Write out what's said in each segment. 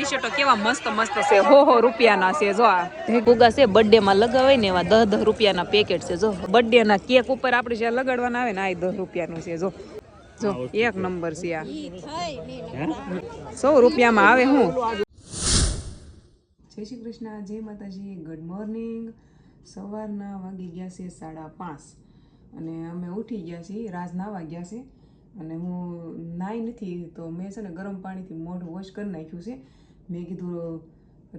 ટી-શર્ટો કેવા મસ્ત મસ્ત છે. હો રૂપિયાના છે. જો આ ફુગા છે બર્થડે માં લગાવાય ને એવા 10 રૂપિયાના પેકેટ છે. જો બર્થડે ના કેક ઉપર આપણે જ્યાં લગાડવાના આવે ને આ 10 રૂપિયાનું છે. જો એક નંબર છે આ. 100 રૂપિયામાં આવે. હું જય શ્રી કૃષ્ણ, જય માતાજી, ગુડ મોર્નિંગ. સવારના વાગી ગયા છે 5:30 અને અમે ઉઠી ગયા છીએ. રાજ નાવા ગયા છે અને હું નાઈ નથી તો મેં છે ને ગરમ પાણીથી મોઢું વોશ કરી નાખ્યું છે. મેં કીધું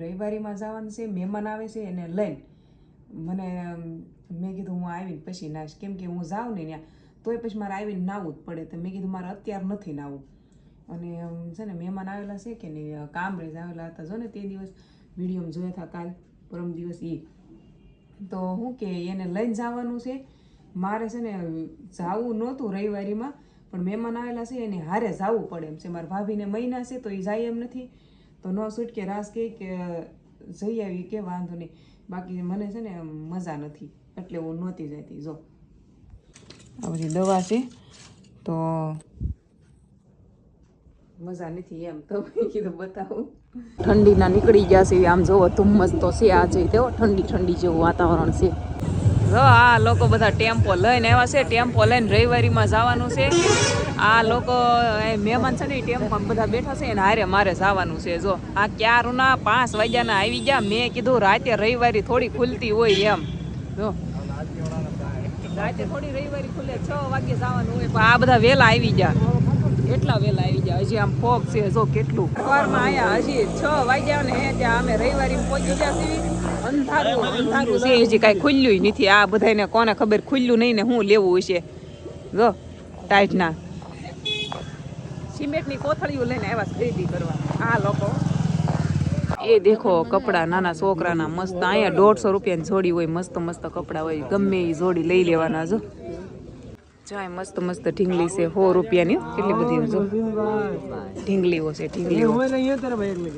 રવિવારીમાં જવાનું છે, મહેમાન આવે છે એને લઈને મેં કીધું હું આવીને પછી નાશ, કેમ કે હું જાઉં ને ત્યાં તોય પછી મારે આવીને નાવું જ પડે. તો મેં કીધું મારે અત્યારે નથી નાવું. અને છે ને મહેમાન આવેલા છે કે નહીં, કામરેજ આવેલા હતા. જો ને તે દિવસ વિડીયોમાં જોયા હતા, કાલ પરમ દિવસ એ તો હું કે એને લઈને જવાનું છે. મારે છે ને જવું નહોતું રવિવારીમાં, પણ મહેમાન આવેલા છે એને હારે જવું પડે એમ છે. મારા ભાભીને મહિના છે તો એ જાય એમ નથી. તો ન છૂટ કે રાસ કહે કે જઈ આવી કે વાંધો નહીં, બાકી મને છે ને મજા નથી એટલે હું નહોતી જતી. જો આ બધી દવા છે તો મજા નથી એમ, તો મેં કીધું બતાવું. ઠંડીના નીકળી ગયા છે આમ જોવો, ધુમ્મસ તો છે આજે, તેવો ઠંડી ઠંડી જેવું વાતાવરણ છે. જો આ લોકો બધા ટેમ્પો લઈને આવ્યા છે, ટેમ્પો લઈને રવિવારીમાં જવાનું છે. આ લોકો મહેમાન છે ને ટેમ્પો બધા બેઠા છે ને હારે મારે જવાનું છે. જો આ ક્યારના 5 વાગ્યાના આવી ગયા. મેં કીધું રાતે રવિવારી થોડી ખુલતી હોય એમ. જો રાતે થોડી રવિવારી ખુલે, 6 વાગે જવાનું હોય, પણ આ બધા વહેલા આવી ગયા. એટલા વહેલા આવી ગયા. હજી આમ ફોગ છે જો કેટલું. સવારમાં આયા હજી 6 વાગ્યા ને ત્યાં અમે રવિવારી પહોંચી ગયા છીએ. અંધારું છે, હજી કાંઈ ખુલ્યું નથી. આ બધાને કોને ખબર ખુલ્યું નહીં ને શું લેવું હશે. જો ટાઈટના સિમેન્ટની કોથળીઓ લઈને આવ્યા ખરીદી કરવા આ લોકો. એ દેખો કપડા નાના છોકરાના મસ્ત. અહીંયા 150 રૂપિયાની જોડી હોય, મસ્ત મસ્ત કપડા હોય, ગમે એ જોડી લઈ લેવાના. જો જાય મસ્ત મસ્ત ઢીંગલી છે 100 રૂપિયાની. કેટલી બધી જો ઢીંગલીઓ છે, ઢીંગલીઓ.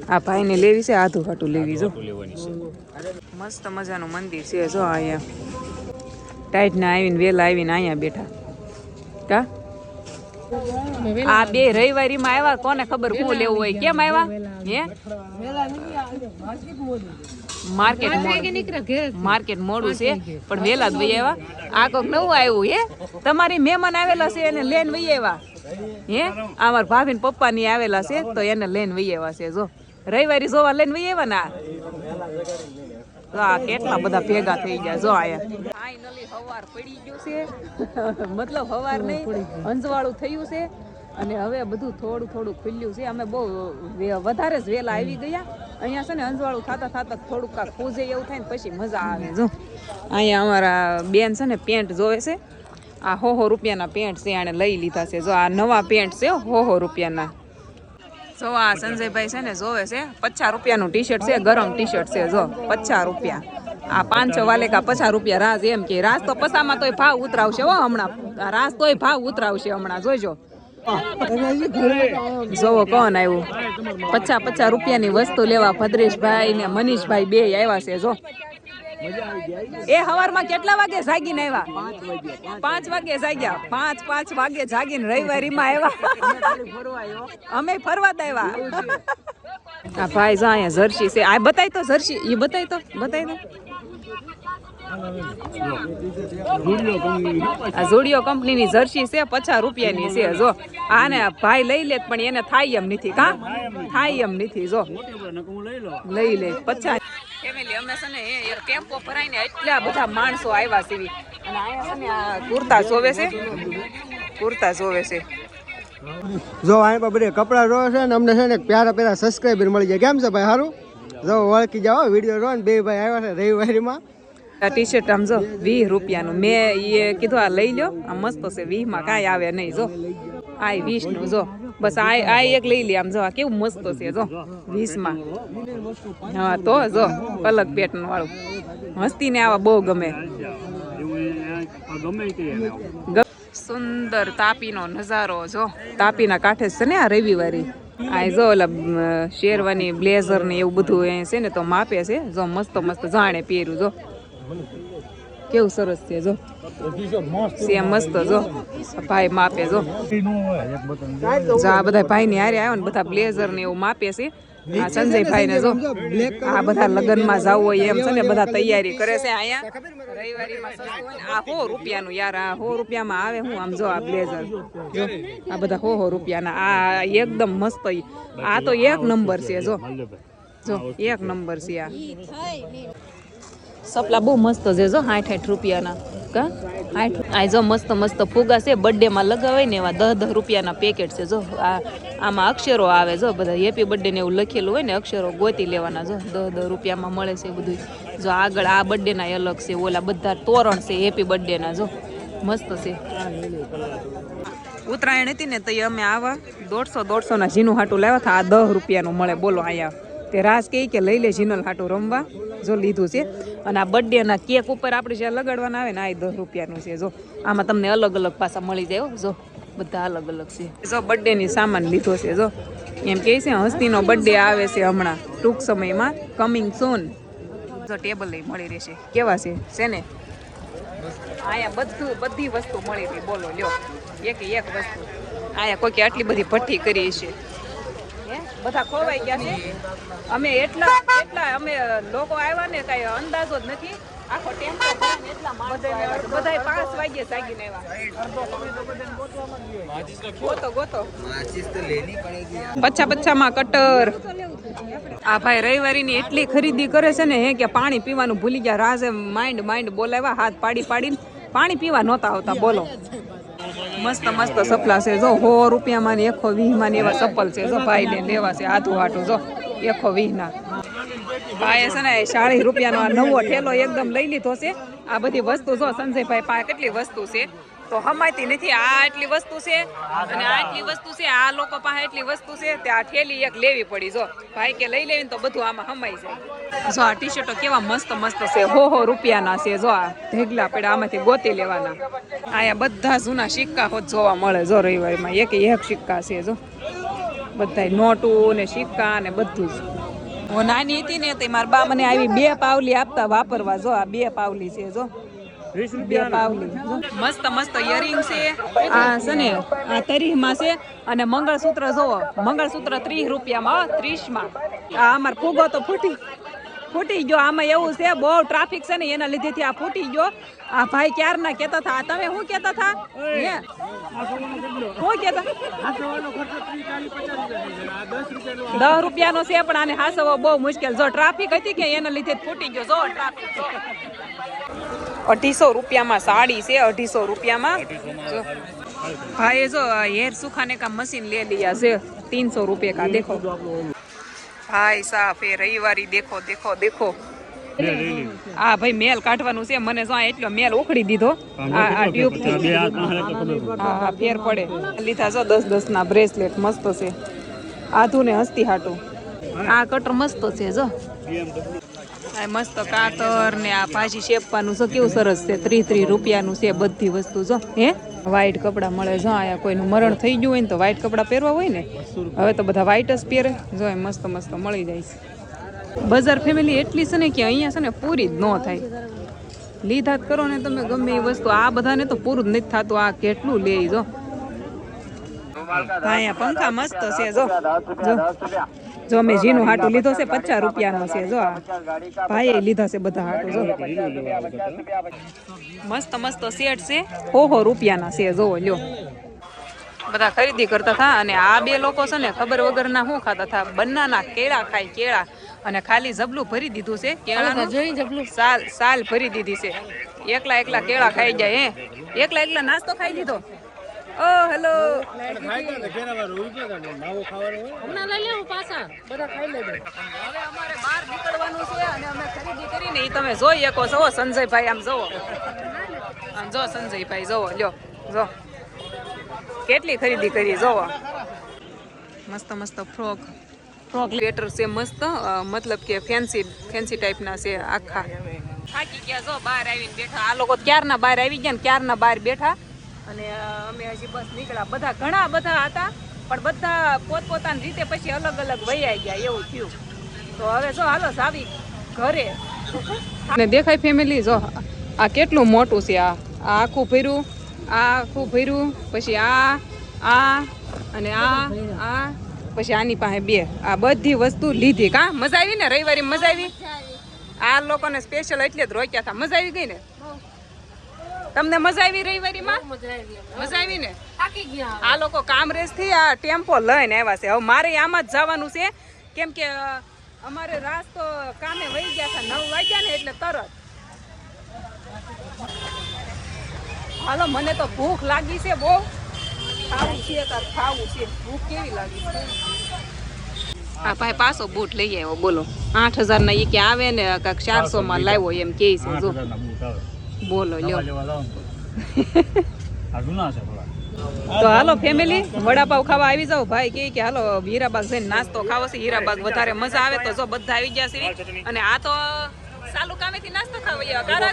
આ ભાઈને લેવી છે, આધું ફાટું લેવી. જો મસ્ત મજાનું મંદિર છે. જો અહીંયા ટાઈટના આવીને વેલા આવીને અહીંયા બેઠા. કા આ બે રવિવારીમાં આવ્યા, કોને ખબર શું લેવું હોય. કેમ આવ્યા હે? માર્કેટ મોડું છે પણ વેલા જ વહી આવ્યા. આ કોક નવું આવ્યું હે, તમારી મહેમાન આવેલા છે એને લઈને વહી આવ્યા હે. અમારા ભાભી ને પપ્પા ની આવેલા છે તો એને લઈને વહી આવ્યા છે. જો રવિવારી જોવા લઈને વહી આવ્યા ને આ કેટલા બધા ભેગા થઈ ગયા. જો આયા ફાઇનલી હવાર પડી ગયું છે. મતલબ હવાર નહીં, અંજવાળું થયું છે અને હવે બધું થોડું થોડું ખુલ્યું છે. અમે બહુ વધારે જ વહેલા આવી ગયા. અહીંયા છે ને અંજવાળું થતા થોડુંક કાંક પૂજે એવું થાય ને પછી મજા આવે. જો અહીંયા અમારા બેન છે ને પેન્ટ જોવે છે. આ 100 રૂપિયાના પેન્ટ છે, આણે લઈ લીધા છે. જો આ નવા પેન્ટ છે 100 રૂપિયાના. જો આ સંજયભાઈ છે ને જોવે છે 50 રૂપિયાનું ટી-શર્ટ છે, ગરમ ટી-શર્ટ છે. જો 50 રૂપિયા. આ 500 વાલે કા 50 રૂપિયા. રાજ એમ કે રાજ તો પસામાં તોય ભાવ ઉતરાવશે હો હમણાં. રાજ તોય ભાવ ઉતરાવશે હમણાં, જોજો. જોવો કોણ આવ્યું 50 રૂપિયાની વસ્તુ લેવા. ભદ્રેશભાઈ ને મનીષભાઈ બે આવ્યા છે. જો એ હવારમાં કેટલા વાગે જાગીને આવ્યા? 5 વાગે જાગ્યા. 5 વાગે જાગીને રવિવારીમાં આવ્યા. અમે ફરવા જ આવ્યા. આ ભાઈ જો અહીંયા જર્સી છે. આ બતાય તો જર્સી, એ બતાય તો આ ઝુડિયો કંપનીની જર્સી છે, 50 રૂપિયાની છે. જો આને ભાઈ લઈ લે પણ એને થાય એમ નથી. કા થાય એમ નથી. જો લઈ લે 50. ફેમિલી અમે છે ને એક ટેમ્પો ભરાઈને એટલા બધા માણસો આવ્યા છે. અને અહીંયા છે ને આ કુર્તા જોવે છે, કુર્તા જોવે છે. જો અહીંયા બધે કપડા જોવે છે ને અમને છે ને પ્યારા સબસ્ક્રાઈબર મળી જાય. કેમ છે ભાઈ? સારું. જો ઓળખી જાઓ વિડીયો જો ને. બે ભાઈ આવ્યા છે રવિવારીમાં. આ ટી-શર્ટ આમ જો 20 રૂપિયાનું. મેં એ કીધું આ લઈ લો, આ મસ્ત છે. 20 માં કાંઈ આવે નહીં. જો આ 20 નું. જો બસ આ એક લઈ લે. આમ જો આ કેવું મસ્ત છે. જો 20 માં. હા તો જો અલગ પેટર્ન વાળું. મસ્તી ને આવા બહુ ગમે. સુંદર તાપીનો નજારો. જો તાપીના કાંઠે છે ને આ રવિવારી. આ જો ઓલા શેરવાની બ્લેઝર ને એવું બધું છે ને તો માપે છે. જો મસ્ત મસ્ત જાણે પહેર્યું. જો કેવું સરસ છે. જો સેમ મસ્ત. જો ભાઈ માપે. જો આ બધા ભાઈ ની હારે આવ્યો ને બધા બ્લેઝર ને એવું માપે છે. આ સંજયભાઈ ને જો આ બધા લગ્નમાં જવું હોય એમ છે ને બધા તૈયારી કરે છે અહીંયા રવિવારીમાં સસ્તું હોય ને આ 100 રૂપિયાનું યાર આ 100 રૂપિયામાં આવે હું આમ જો આ બ્લેઝર જો આ બધા 100 રૂપિયાના આ એકદમ મસ્ત આ તો એક નંબર છે જો એક નંબર છે આ સપલા બહુ મસ્ત છે જો 60 રૂપિયાના કા આ જો મસ્ત મસ્ત ફુગા છે બર્થડે માં લગાવાય ને એવા 10 રૂપિયાના પેકેટ છે જો આમાં અક્ષરો આવે જો બધા હેપી બર્થડે ને એવું લખેલું હોય ને અક્ષરો ગોતી લેવાના જો 10 રૂપિયામાં મળે છે બધું જો આગળ આ બર્થડે ના અલગ છે ઓલા બધા તોરણ છે હેપી બર્થડે ના જો મસ્ત છે ઉત્તરાયણ હતી ને તો અમે આવા 150 ના ઝીનું હાટું લાવ્યા હતા આ 10 રૂપિયાનું મળે બોલો અહીંયા તે રાસ કે લઈ લે જીનલ હાટું રમવા જો લીધું છે અને આ બર્થડે ના કેક ઉપર આપણે જે લગાડવાના આવે ને આ 10 રૂપિયાનું છે જો આમાં તમને અલગ અલગ પાછા મળી જાય જો બધા અલગ અલગ છે જો બર્થડે ની સામાન લીધો છે જો એમ કે છે હસ્તીનો બર્થડે આવે છે હમણાં ટૂંક સમયમાં કમિંગ સૂન જો ટેબલ લઈ મળી રહેશે કેવા છે ને આયા બધી વસ્તુ મળી રહી બોલો લ્યો એક વસ્તુ આયા કોઈ આટલી બધી ભઠ્ઠી કરી છે બધા ખોવાઈ ગયા છે અમે એટલા અમે લોકો આવ્યા ને કઈ અંદાજો જ નથી આખો ટેમ્પો એટલા માણસો બધા 5 વાગે જાગીને આવ્યા ગોતો પચ્છામાં કટર આ ભાઈ રવિવારીની એટલી ખરીદી કરે છે ને હે કે પાણી પીવાનું ભૂલી ગયા રાજે માઇન્ડ બોલાવ્યા હાથ પાડીને પાણી પીવા નહોતા આવતા બોલો મસ્ત સપલા છે જો 100 રૂપિયામાં ને 120 માં એવા ચપ્પલ છે જો ભાઈ ને લેવા છે આધું હાટું જો 120 ના ભાઈ છે ને 40 રૂપિયાનો આ નવો ઠેલો એકદમ લઈ લીધો છે આ બધી વસ્તુ જો સંજયભાઈ પાસે કેટલી વસ્તુ છે તો હમાયતી નથી આ આટલી વસ્તુ છે અને આટલી વસ્તુ છે આ લોકો પાસે એટલી વસ્તુ છે તે આ ઠેલી એક લેવી પડી જો ભાઈ કે લઈ લેવી તો બધું આમાં હમાઈ જાય જો આ ટી શર્ટો કેવા મસ્ત છે 100 રૂપિયાના છે જો આ ઢેગલા પડ્યા આમાંથી ગોતી લેવાના આયા બધા જૂના સિક્કા હોત જોવા મળે જો રવિવારમાં એક સિક્કા છે જો બધા નોટું ને સિક્કા ને બધું જ હું નાની હતી ને તે મારા બા મને આવી 2 પાવલી આપતા વાપરવા જો આ 2 પાવલી છે જો 2 પાવલી મસ્ત ઇયરિંગ છે આ છે ને આ તરીમાં છે અને મંગળસૂત્ર જોવો મંગળસૂત્ર 30 રૂપિયામાં 30 માં આ અમાર ફૂગો તો ફૂટી ગયો આમાં એવું છે બહુ ટ્રાફિક છે ને એના લીધેથી આ ફૂટી ગયો આ ભાઈ ક્યારના કહેતા હતા તમે શું કહેતા હતા હે શું કહેતા 10 રૂપિયાનો છે પણ આને હાસવો બહુ મુશ્કેલ જો ટ્રાફિક હતી કે એના લીધે ફૂટી ગયો જો ટ્રાફિક 250 રૂપિયામાં સાડી છે 250 રૂપિયામાં જો ભાઈ જો હેર સુખાને કા મशीन ले लिया છે 300 रुपये का देखो भाई साहब ये रविवारी देखो આ ભાઈ મેલ કાઢવાનું છે મને જો એટલો મેલ ઉખડી દીધો આ ટ્યુબ થી હા ફેર પડે લીધા જો 10 ના બ્રેસલેટ મસ્ત છે આધુ ને હસ્તી હાટું આ કટર મસ્ત છે જો આ મસ્ત કાતર ને આ ભાજી શેપવાનું છે કેવું સરસ છે 30 રૂપિયાનું છે બધી વસ્તુ જો હે વ્હાઈટ કપડા મળે જો આયા કોઈનું મરણ થઈ ગયું હોય ને તો વ્હાઈટ કપડા પહેરવા હોય ને હવે તો બધા વ્હાઈટ જ પહેરે જો મસ્ત મળી જાય છે બજાર ફેમિલી એટલી છે ને કે અહીંયા છે ને પૂરી જ ન થાય લીધા જ કરો ને તમે ગમે એ વસ્તુ આ બધાને તો પૂરું જ નથી થતું આ કેટલું લે જો અહીંયા પંખા મસ્ત છે જો મેં જીનું હાટું લીધો છે 50 રૂપિયાનો છે જો આ ભાઈ લીધા છે બધા હાટું જો મસ્ત સેટ છે 100 રૂપિયાના છે જો લ્યો બધા ખરીદી કરતા હતા અને આ 2 લોકો છે ને ખબર વગરના શું ખાતા હતા બનાના કેળા ખાય કેળા અને ખાલી જબલું ભરી દીધું છે કેળાનું સાલ ભરી દીધી છે એકલા કેળા ખાઈ જાય હે એકલા નાસ્તો ખાઈ લીધો ઓ હેલો હમણાં લઈ લેવું પાછા બધા ખાઈ લેજો હવે અમારે બહાર નીકળવાનું છે અને અમે ખરીદી કરીને ઈ તમે જોઈ શકો છો સંજયભાઈ આમ જોવો જો સંજયભાઈ જોવો લ્યો જો કેટલી ખરીદી કરી જોવો મસ્ત ફ્રોક સ્વેટર છે મસ્ત મતલબ કે ફેન્સી ટાઈપના છે આખા થાકી ગયા જો બહાર આવીને બેઠા આ લોકો ક્યારના બહાર આવી ગયા ને ક્યારના બહાર બેઠા અને અમે હજી બસ નીકળ્યા બધા ઘણા બધા હતા પણ બધા પોતપોતાની રીતે પછી અલગ વૈયા ગયા એવું થયું તો હવે જો હાલો સાવી ઘરે અને દેખાય ફેમિલી જો આ કેટલું મોટું છે આ આખું ભર્યું પછી આ અને આ પછી આની પાસે 2 આ બધી વસ્તુ લીધી કા મજા આવી ને રવિવારે મજા આવી આ લોકોને સ્પેશિયલ એટલે જ રોક્યા હતા મજા આવી ગઈ ને તમને મજા આવી રવિવારી માં મજા આવી ને આ લોકો કામરેજ થી આ ટેમ્પો લઈને આવ્યા છે હવે મારે આમાં જ જવાનું છે કેમ કે અમારે રાત તો કામે વહી ગયા હતા 9 વાગ્યા ને એટલે તરત હાલો મને તો ભૂખ લાગી છે બહુ ખાવું છે તાર ખાવું છે ભૂખ કેવી લાગી છે આ ભાઈ પાછો બૂટ લઈ આવ્યો બોલો 8000 ના એ કે આવે ને કાક 400 માં લાવ્યો એમ કે છે જો બોલો લ્યો તો હાલો ફેમિલી વડાપાવ ખાવા આવી જાવ ભાઈ કે હાલો હીરાબાગ જઈને નાસ્તો ખાવો છે હીરાબાગ વધારે મજા આવે તો જો બધા આવી ગયા છે અને આ તો સાલું કામેથી નાસ્તો ખાવા ગયા કારા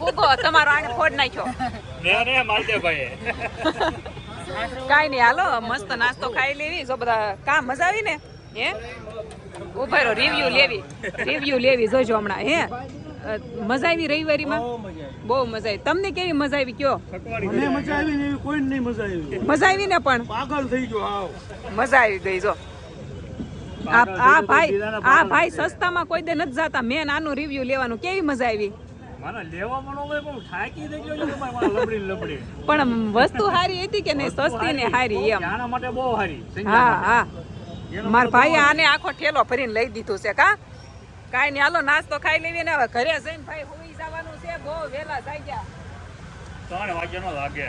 ઉભો તમારો આને ફોડ નાખ્યો કાઈ નહીં હાલો મસ્ત નાસ્તો ખાઈ લેવી જો બધા કામ મજા આવી ને હે ઉભા રહો રિવ્યુ લેવી જોજો હમણાં હે મજા આવી રવિવારીમાં બહુ મજા આવી તમને કેવી મજા આવી કયો મને મજા આવી ને કોઈ નહીં મજા આવી ને પણ પાગલ થઈ ગયો આવ મજા આવી ગઈ જો આ ભાઈ સસ્તામાં કોઈ દે નથી જાતા મેં આનું રિવ્યુ લેવાનું કેવી મજા આવી મને લેવા મળો હોય પણ થાકી થઈ ગયો છે મારા લબડી પણ વસ્તુ સારી હતી કે નહીં સસ્તી ને સારી એમ આના માટે બહુ સારી હા મારા ભાઈ આને આખો ઠેલો ભરીને લઈ દીધું છે કા કાઈ નહીં હાલો નાસ્તો ખાઈ લેવી ને હવે ઘરે જઈને ભાઈ હોઈ જવાનું છે બહુ વેલા જાય ગયા 3 વાગ્યાનો લાગે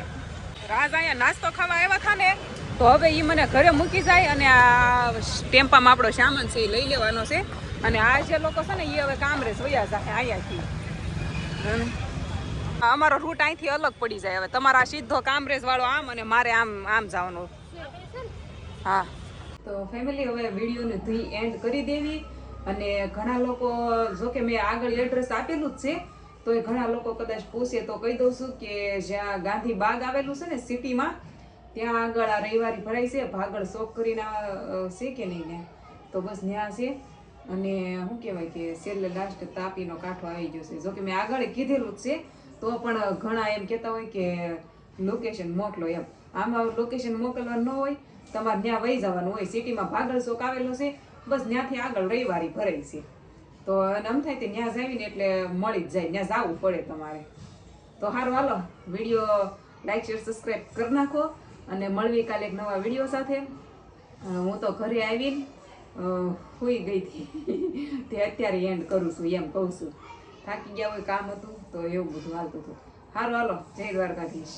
રાજ અહીંયા નાસ્તો ખાવા આવ્યા હતા ને તો હવે એ મને ઘરે મૂકી જાય અને આ ટેમ્પામાં આપણો સામાન છે એ લઈ લેવાનો છે અને આ જે લોકો છે ને એ હવે કામરેજ વયા જાય અહીંયાથી અમારો રૂટ અહીંથી અલગ પડી જાય હવે તમારા સીધો કામરેજ વાળો આમ અને મારે આમ જવાનું હા તો ફેમિલી હવે વિડીયોને ધી એન્ડ કરી દેવી અને ઘણા લોકો જો કે મેં આગળ એડ્રેસ આપેલું જ છે તો એ ઘણા લોકો કદાચ પૂછે તો કહી દઉં છું કે જ્યાં ગાંધી બાગ આવેલું છે ને સિટીમાં ત્યાં આગળ આ રવિવારી ભરાય છે ભાગળ શોખ કરીને છે કે નહીં ને તો બસ ત્યાં છે અને શું કહેવાય કે છેલ્લે લાસ્ટ તાપીનો કાંઠો આવી ગયો છે જો કે મેં આગળ કીધેલું જ છે તો પણ ઘણા એમ કહેતા હોય કે લોકેશન મોકલો એમ આમાં લોકેશન મોકલવાનું ન હોય તમારે ત્યાં વહી જવાનું હોય સિટીમાં ભાગળ શોખ આવેલો છે બસ ત્યાંથી આગળ રવિવારી ભરાય છે તો આમ થાય તે ત્યાં જાવીને એટલે મળી જ જાય ત્યાં જવું પડે તમારે તો સારું હાલો વિડીયો લાઈક શેર સબસ્ક્રાઈબ કરી નાખો અને મળવી કાલે એક નવા વિડીયો સાથે હું તો ઘરે આવીને હોઈ ગઈ હતી તે અત્યારે એન્ડ કરું છું એમ કહું છું થાકી ગયા હોય કામ હતું તો એવું બધું હાલતું હતું સારું હાલો જય દ્વારકાધીશ